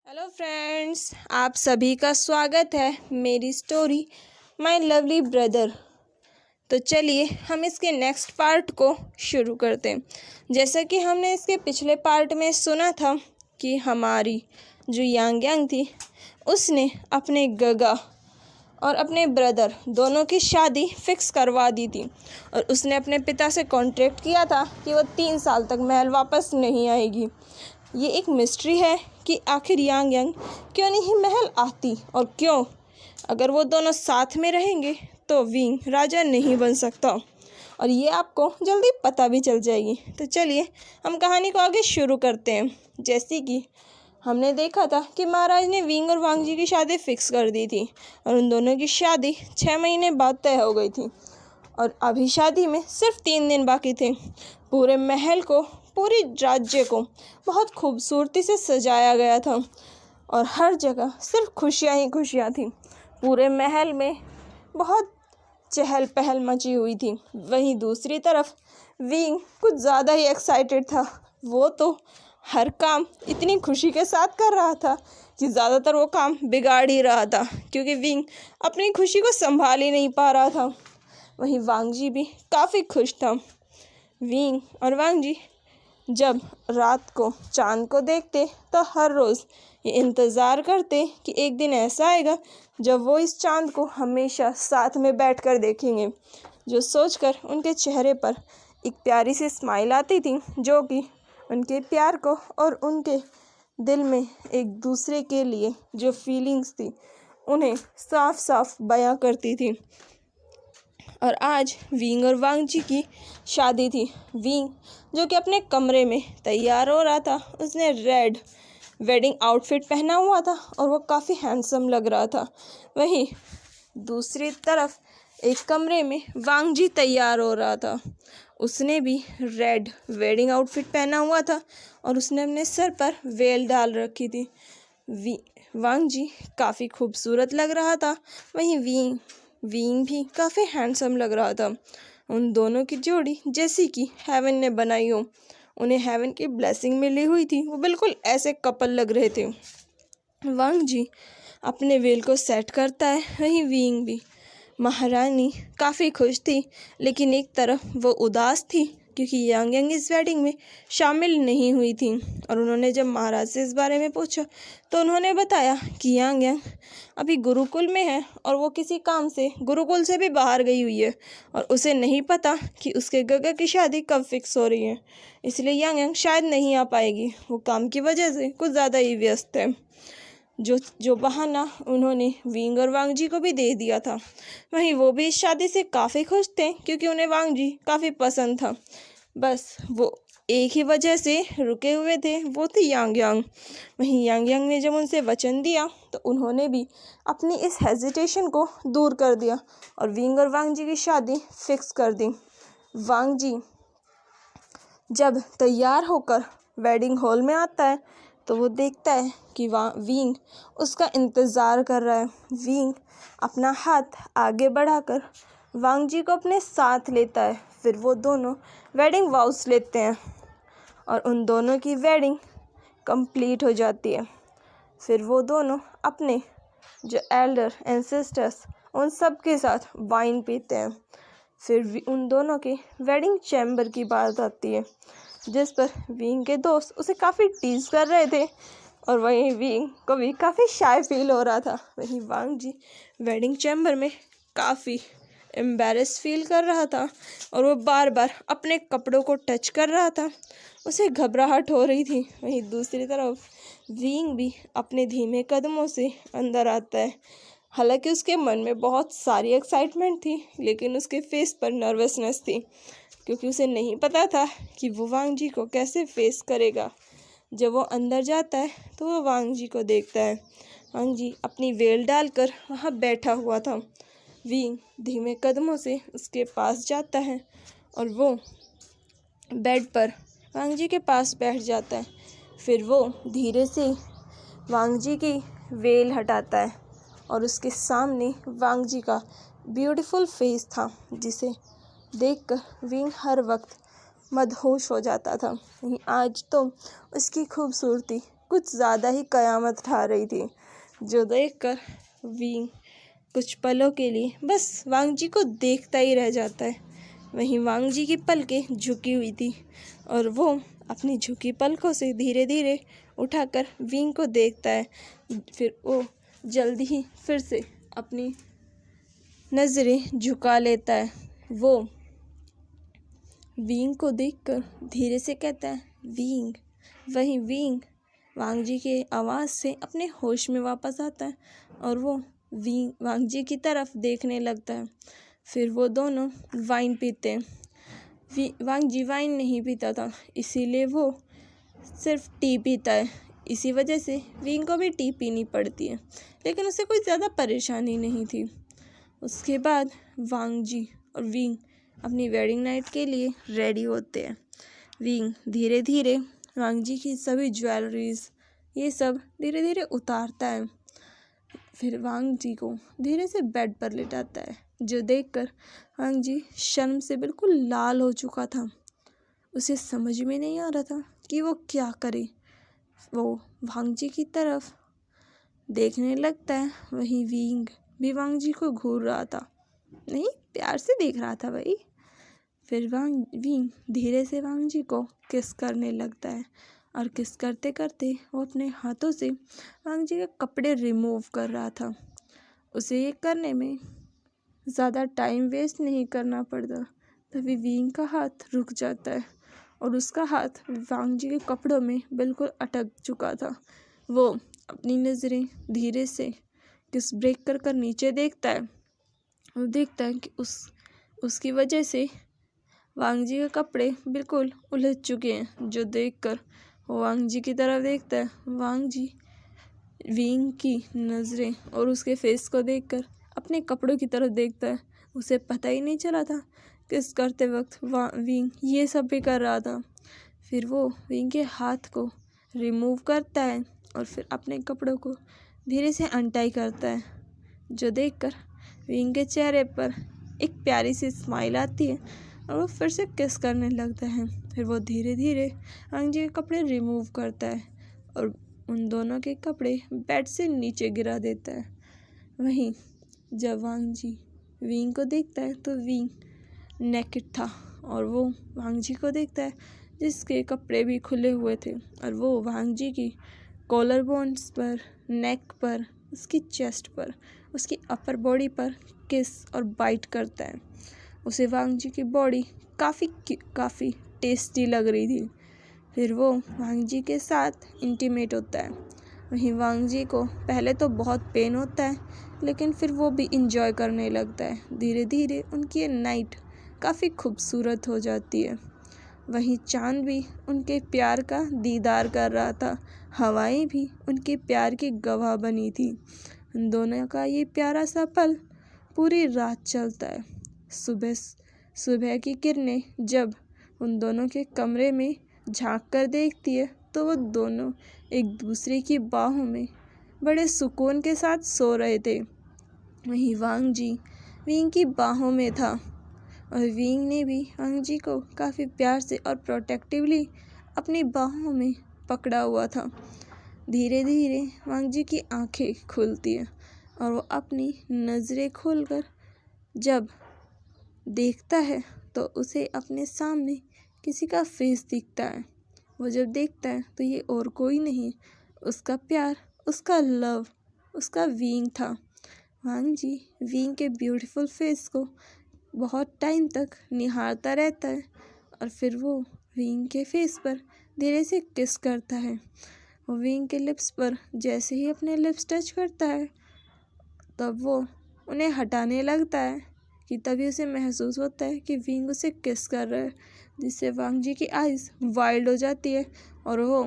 Hello friends, आप सभी का स्वागत है मेरी स्टोरी माय लवली ब्रदर। तो चलिए हम इसके नेक्स्ट पार्ट को शुरू करते हैं। जैसा कि हमने इसके पिछले पार्ट में सुना था कि हमारी जो यांग यांग थी उसने अपने गगा और अपने ब्रदर दोनों की शादी फिक्स करवा दी थी और उसने अपने पिता से कॉन्ट्रैक्ट किया था कि वो 3 साल तक महल वापस नहीं आएगी। ये एक मिस्ट्री है कि आखिर यांग यांग क्यों नहीं महल आती और क्यों, अगर वो दोनों साथ में रहेंगे तो विंग राजा नहीं बन सकता और ये आपको जल्दी पता भी चल जाएगी। तो चलिए हम कहानी को आगे शुरू करते हैं। जैसे कि हमने देखा था कि महाराज ने विंग और वांग जी की शादी फिक्स कर दी थी और उन दोनों की शादी 6 महीने बाद तय हो गई थी और अभी शादी में सिर्फ 3 दिन बाकी थे। पूरे महल को, पूरी राज्य को बहुत खूबसूरती से सजाया गया था और हर जगह सिर्फ खुशियाँ ही खुशियाँ थी। पूरे महल में बहुत चहल पहल मची हुई थी। वहीं दूसरी तरफ विंग कुछ ज़्यादा ही एक्साइटेड था। वो तो हर काम इतनी खुशी के साथ कर रहा था कि ज़्यादातर वो काम बिगाड़ ही रहा था, क्योंकि विंग अपनी खुशी को संभाल ही नहीं पा रहा था। वहीं वांग जी भी काफ़ी खुश था। विंग और वांग जी जब रात को चांद को देखते तो हर रोज़ ये इंतज़ार करते कि एक दिन ऐसा आएगा जब वो इस चांद को हमेशा साथ में बैठकर देखेंगे, जो सोचकर उनके चेहरे पर एक प्यारी सी स्माइल आती थी, जो कि उनके प्यार को और उनके दिल में एक दूसरे के लिए जो फीलिंग्स थी उन्हें साफ साफ बयां करती थी। और आज विंग और वांग जी की शादी थी। विंग जो कि अपने कमरे में तैयार हो रहा था, उसने रेड वेडिंग आउटफिट पहना हुआ था और वो काफ़ी हैंडसम लग रहा था। वहीं दूसरी तरफ एक कमरे में वांग जी तैयार हो रहा था। उसने भी रेड वेडिंग आउटफिट पहना हुआ था और उसने अपने सर पर वेल डाल रखी थी। वांग जी काफ़ी खूबसूरत लग रहा था, वहीं विंग भी काफ़ी हैंडसम लग रहा था। उन दोनों की जोड़ी जैसी कि हेवन ने बनाई हो, उन्हें हेवन की ब्लेसिंग मिली हुई थी, वो बिल्कुल ऐसे कपल लग रहे थे। वांग जी अपने वेल को सेट करता है, वहीं विंग भी। महारानी काफ़ी खुश थी, लेकिन एक तरफ वो उदास थी क्योंकि यांग यांग इस वेडिंग में शामिल नहीं हुई थी। और उन्होंने जब महाराज से इस बारे में पूछा तो उन्होंने बताया कि यांग यांग अभी गुरुकुल में है और वो किसी काम से गुरुकुल से भी बाहर गई हुई है और उसे नहीं पता कि उसके गगा की शादी कब फिक्स हो रही है, इसलिए यांग यांग शायद नहीं आ पाएगी। वो काम की वजह से कुछ ज़्यादा ही व्यस्त है। जो बहाना उन्होंने विंग और वांग जी को भी दे दिया था। वहीं वो भी इस शादी से काफ़ी खुश थे क्योंकि उन्हें वांग जी काफ़ी पसंद था। बस वो एक ही वजह से रुके हुए थे, वो थी यांग यांग। वहीं यांग यांग ने जब उनसे वचन दिया तो उन्होंने भी अपनी इस हेजिटेशन को दूर कर दिया और विंग और वांग जी की शादी फिक्स कर दी। वांग जी जब तैयार होकर वेडिंग हॉल में आता है तो वो देखता है कि विंग उसका इंतज़ार कर रहा है। विंग अपना हाथ आगे बढ़ाकर वांग जी को अपने साथ लेता है। फिर वो दोनों वेडिंग वाउस लेते हैं और उन दोनों की वेडिंग कंप्लीट हो जाती है। फिर वो दोनों अपने जो एल्डर एंसेस्टर्स उन सब के साथ वाइन पीते हैं। फिर उन दोनों के वेडिंग चैम्बर की बात आती है, जिस पर विंग के दोस्त उसे काफ़ी टीज कर रहे थे और वहीं विंग को भी काफ़ी शाय फील हो रहा था। वहीं वांग जी वेडिंग चैम्बर में काफ़ी एम्बैरेस फील कर रहा था और वो बार बार अपने कपड़ों को टच कर रहा था, उसे घबराहट हो रही थी। वहीं दूसरी तरफ विंग भी अपने धीमे कदमों से अंदर आता है। हालांकि उसके मन में बहुत सारी एक्साइटमेंट थी, लेकिन उसके फेस पर नर्वसनेस थी क्योंकि उसे नहीं पता था कि वो वांग जी को कैसे फेस करेगा। जब वो अंदर जाता है तो वो वांग जी को देखता है। वांग जी अपनी वेल डालकर वहाँ बैठा हुआ था। विंग धीमे कदमों से उसके पास जाता है और वो बेड पर वांग जी के पास बैठ जाता है। फिर वो धीरे से वांग जी की वेल हटाता है और उसके सामने वांग जी का ब्यूटीफुल फेस था, जिसे देखकर विंग हर वक्त मदहोश हो जाता था। वहीं आज तो उसकी खूबसूरती कुछ ज़्यादा ही कयामत ढा रही थी, जो देखकर विंग कुछ पलों के लिए बस वांग जी को देखता ही रह जाता है। वहीं वांग जी की पलकें झुकी हुई थी और वो अपनी झुकी पलकों से धीरे धीरे उठाकर विंग को देखता है। फिर वो जल्दी ही फिर से अपनी नज़रें झुका लेता है। वो विंग को देखकर धीरे से कहता है, विंग। वहीं विंग वांग जी के आवाज़ से अपने होश में वापस आता है और वो वांग जी की तरफ देखने लगता है। फिर वो दोनों वाइन पीते हैं। वांग जी वाइन नहीं पीता था, इसीलिए वो सिर्फ टी पीता है। इसी वजह से विंग को भी टी पीनी पड़ती है, लेकिन उसे कोई ज़्यादा परेशानी नहीं थी। उसके बाद वांग जी और विंग अपनी वेडिंग नाइट के लिए रेडी होते हैं। विंग धीरे धीरे वांग जी की सभी ज्वेलरीज ये सब धीरे धीरे उतारता है। फिर वांग जी को धीरे से बेड पर लिटाता है, जो देखकर वांग जी शर्म से बिल्कुल लाल हो चुका था। उसे समझ में नहीं आ रहा था कि वो क्या करे। वो वांग जी की तरफ देखने लगता है। वहीं विंग भी वांग जी को घूर रहा था, नहीं प्यार से देख रहा था भाई। फिर विंग धीरे से वांग जी को किस करने लगता है और किस करते करते वो अपने हाथों से वांग जी के कपड़े रिमूव कर रहा था। उसे ये करने में ज़्यादा टाइम वेस्ट नहीं करना पड़ता। तभी विंग का हाथ रुक जाता है और उसका हाथ वांग जी के कपड़ों में बिल्कुल अटक चुका था। वो अपनी नज़रें धीरे से किस ब्रेक कर कर नीचे देखता है और देखता है कि उसकी वजह से वांग जी के कपड़े बिल्कुल उलझ चुके हैं, जो देखकर वो वांग जी की तरफ देखता है। वांग जी विंग की नज़रें और उसके फेस को देखकर अपने कपड़ों की तरफ देखता है। उसे पता ही नहीं चला था किस करते वक्त विंग ये सब भी कर रहा था। फिर वो विंग के हाथ को रिमूव करता है और फिर अपने कपड़ों को धीरे से अनटाई करता है, जो देखकर विंग के चेहरे पर एक प्यारी सी स्माइल आती है और वो फिर से किस करने लगता है। फिर वो धीरे धीरे वांग जी के कपड़े रिमूव करता है और उन दोनों के कपड़े बेड से नीचे गिरा देता है। वहीं जब वांग जी विंग को देखता है तो विंग नेकेड था और वो वांग जी को देखता है जिसके कपड़े भी खुले हुए थे और वो वांग जी की कॉलर बोन्स पर, नेक पर, उसकी चेस्ट पर, उसकी अपर बॉडी पर किस और बाइट करता है। उसे वांग जी की बॉडी काफ़ी टेस्टी लग रही थी। फिर वो वांग जी के साथ इंटीमेट होता है। वहीं वांग जी को पहले तो बहुत पेन होता है, लेकिन फिर वो भी इंजॉय करने लगता है। धीरे धीरे उनकी ये नाइट काफ़ी खूबसूरत हो जाती है। वहीं चांद भी उनके प्यार का दीदार कर रहा था। हवाएं भी उनके प्यार की गवाह बनी थी। उन दोनों का ये प्यारा सा पल पूरी रात चलता है। सुबह की किरणें जब उन दोनों के कमरे में झांक कर देखती है तो वो दोनों एक दूसरे की बाहों में बड़े सुकून के साथ सो रहे थे। वहीं वांग जी विंग की बाहों में था और विंग ने भी वांग जी को काफ़ी प्यार से और प्रोटेक्टिवली अपनी बाहों में पकड़ा हुआ था। धीरे धीरे वांग जी की आंखें खुलती हैं और वो अपनी नज़रें खोलकर जब देखता है तो उसे अपने सामने किसी का फेस दिखता है। वो जब देखता है तो ये और कोई नहीं, उसका प्यार, उसका लव, उसका विंग था। वांग जी विंग के ब्यूटीफुल फेस को बहुत टाइम तक निहारता रहता है और फिर वो विंग के फेस पर धीरे से किस करता है। वो विंग के लिप्स पर जैसे ही अपने लिप्स टच करता है तब वो उन्हें हटाने लगता है कि तभी उसे महसूस होता है कि विंग उसे किस कर रहा है, जिससे वांग जी की आइज़ वाइल्ड हो जाती है और वो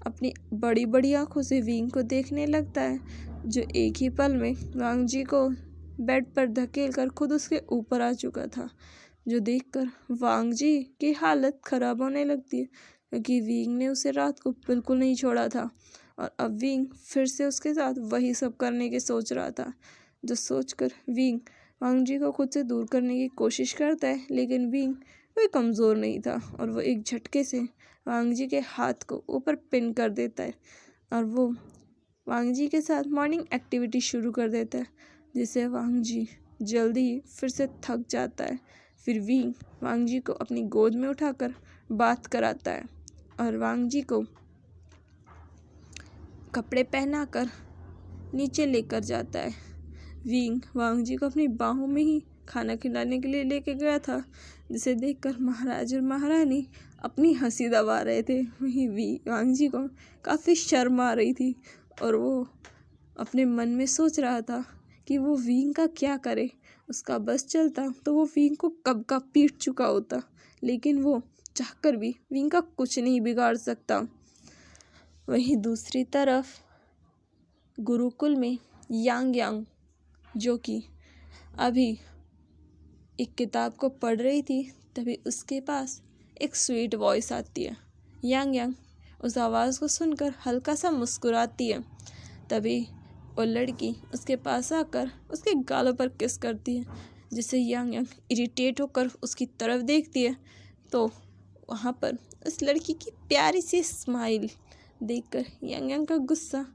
अपनी बड़ी बड़ी आँखों से विंग को देखने लगता है, जो एक ही पल में वांग जी को बेड पर धकेल कर खुद उसके ऊपर आ चुका था, जो देखकर वांग जी की हालत ख़राब होने लगती है, क्योंकि विंग ने उसे रात को बिल्कुल नहीं छोड़ा था और अब विंग फिर से उसके साथ वही सब करने की सोच रहा था। जो सोचकर विंग वांग जी को खुद से दूर करने की कोशिश करता है, लेकिन विंग कोई कमज़ोर नहीं था और वो एक झटके से वांग जी के हाथ को ऊपर पिन कर देता है और वो वांग जी के साथ मॉर्निंग एक्टिविटी शुरू कर देता है, जिससे वांग जी जल्दी फिर से थक जाता है। फिर विंग वांग जी को अपनी गोद में उठाकर बात कराता है और वांग जी को कपड़े पहनाकर नीचे लेकर जाता है। विंग वांग जी को अपनी बाहों में ही खाना खिलाने के लिए लेके गया था, जिसे देखकर महाराज और महारानी अपनी हंसी दबा रहे थे। वहीं वांग जी को काफ़ी शर्म आ रही थी और वो अपने मन में सोच रहा था कि वो विंग का क्या करे। उसका बस चलता तो वो विंग को कब का पीट चुका होता, लेकिन वो चाहकर भी विंग का कुछ नहीं बिगाड़ सकता। वहीं दूसरी तरफ गुरुकुल में यांग यांग, जो कि अभी एक किताब को पढ़ रही थी, तभी उसके पास एक स्वीट वॉइस आती है। यांग यांग उस आवाज़ को सुनकर हल्का सा मुस्कुराती है। तभी वो लड़की उसके पास आकर उसके गालों पर किस करती है, जिससे यांग यांग इरिटेट होकर उसकी तरफ देखती है। तो वहाँ पर उस लड़की की प्यारी सी स्माइल देखकर यांग यांग का गुस्सा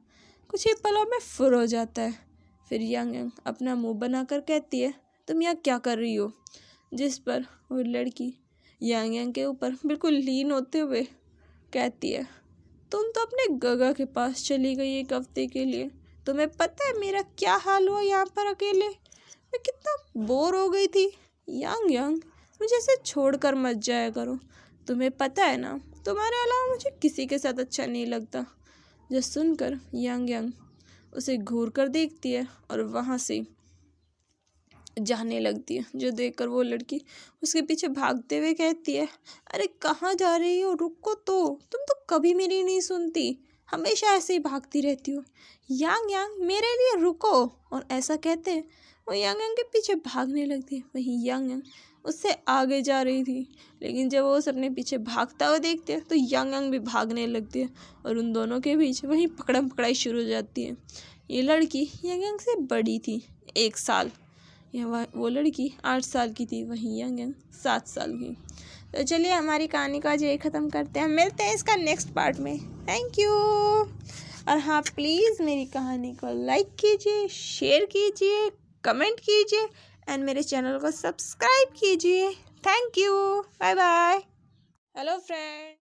कुछ ही पलों में फुर हो जाता है। फिर यांग यांग अपना मुंह बनाकर कहती है, तुम यहाँ क्या कर रही हो? जिस पर वो लड़की यांग यांग के ऊपर बिल्कुल लीन होते हुए कहती है, तुम तो अपने गगा के पास चली गई एक हफ्ते के लिए। तुम्हें पता है मेरा क्या हाल हुआ यहाँ पर अकेले? मैं कितना बोर हो गई थी। यांग यांग, मुझे ऐसे छोड़कर मत जाया करो। तुम्हें पता है ना, तुम्हारे अलावा मुझे किसी के साथ अच्छा नहीं लगता। जो सुनकर यांग यांग उसे घूर कर देखती है और वहाँ से जाने लगती है, जो देखकर वो लड़की उसके पीछे भागते हुए कहती है, अरे कहाँ जा रही हो? रुको तो, तुम तो कभी मेरी नहीं सुनती, हमेशा ऐसे ही भागती रहती हो। यांग यांग, मेरे लिए रुको। और ऐसा कहते वो यांग यांग के पीछे भागने लगती है। वहीं यांग यांग उससे आगे जा रही थी, लेकिन जब वो उसे अपने पीछे भागता हुआ देखते हैं तो यांग यांग भी भागने लगती है और उन दोनों के बीच वहीं पकड़म पकड़ाई शुरू हो जाती है। ये लड़की यांग यांग से बड़ी थी 1 साल, वो लड़की 8 साल की थी, वहीं यांग यांग 7 साल की। तो चलिए हमारी कहानी का आज यही ख़त्म करते हैं, मिलते हैं इसका नेक्स्ट पार्ट में। Thank you. और हाँ, प्लीज़ मेरी कहानी को लाइक कीजिए, शेयर कीजिए, कमेंट कीजिए एंड मेरे चैनल को सब्सक्राइब कीजिए। Thank you. Bye bye. Hello friend.